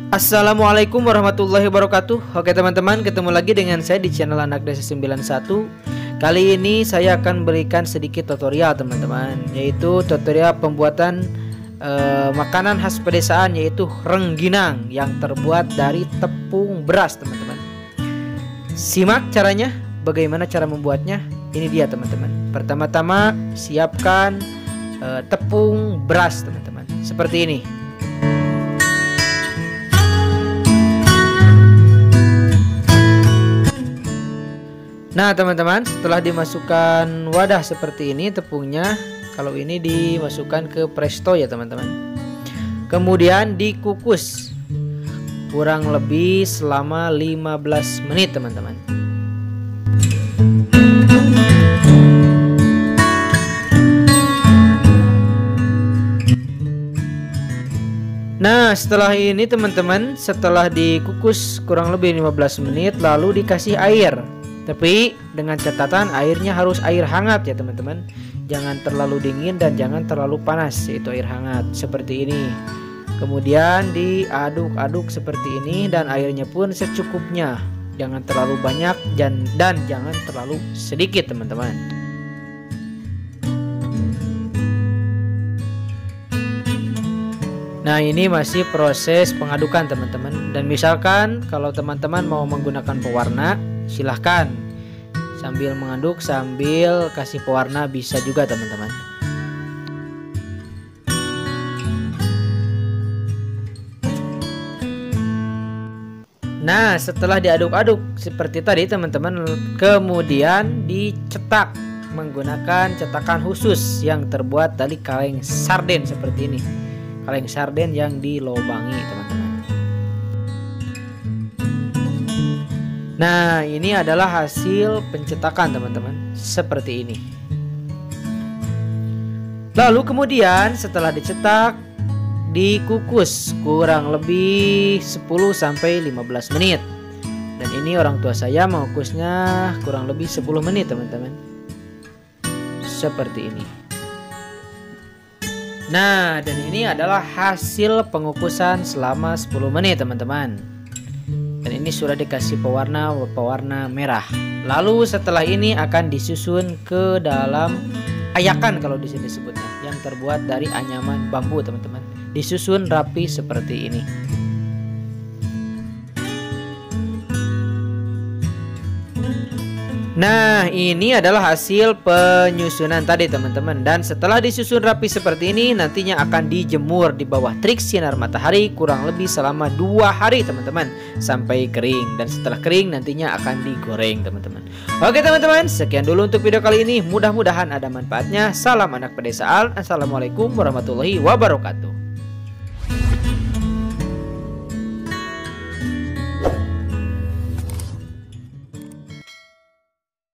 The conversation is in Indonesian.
Assalamualaikum warahmatullahi wabarakatuh. Oke teman-teman, ketemu lagi dengan saya di channel Anak Desa 91. Kali ini saya akan berikan sedikit tutorial teman-teman, yaitu tutorial pembuatan makanan khas pedesaan, yaitu rengginang yang terbuat dari tepung beras teman-teman. Simak caranya, bagaimana cara membuatnya. Ini dia teman-teman. Pertama-tama siapkan tepung beras teman-teman, seperti ini. Nah teman-teman, setelah dimasukkan wadah seperti ini tepungnya, kalau ini dimasukkan ke presto ya teman-teman. Kemudian dikukus kurang lebih selama 15 menit teman-teman. Nah setelah ini teman-teman, setelah dikukus kurang lebih 15 menit lalu dikasih air. Tapi dengan catatan airnya harus air hangat ya teman-teman. Jangan terlalu dingin dan jangan terlalu panas, yaitu air hangat seperti ini. Kemudian diaduk-aduk seperti ini dan airnya pun secukupnya. Jangan terlalu banyak dan jangan terlalu sedikit teman-teman. Nah ini masih proses pengadukan teman-teman. Dan misalkan kalau teman-teman mau menggunakan pewarna, silahkan sambil mengaduk sambil kasih pewarna bisa juga teman-teman. Nah setelah diaduk-aduk seperti tadi teman-teman, kemudian dicetak menggunakan cetakan khusus yang terbuat dari kaleng sarden seperti ini. Kaleng sarden yang dilobangi teman-teman. Nah ini adalah hasil pencetakan teman-teman, seperti ini. Lalu kemudian setelah dicetak, dikukus kurang lebih 10-15 menit. Dan ini orang tua saya mengukusnya kurang lebih 10 menit teman-teman, seperti ini. Nah dan ini adalah hasil pengukusan selama 10 menit teman-teman. Dan ini sudah dikasih pewarna merah. Lalu setelah ini akan disusun ke dalam ayakan kalau di sini sebutnya, yang terbuat dari anyaman bambu teman-teman. Disusun rapi seperti ini. Nah ini adalah hasil penyusunan tadi teman-teman. Dan setelah disusun rapi seperti ini, nantinya akan dijemur di bawah terik sinar matahari kurang lebih selama 2 hari teman-teman, sampai kering. Dan setelah kering nantinya akan digoreng teman-teman. Oke teman-teman, sekian dulu untuk video kali ini. Mudah-mudahan ada manfaatnya. Salam anak pedesaan. Assalamualaikum warahmatullahi wabarakatuh.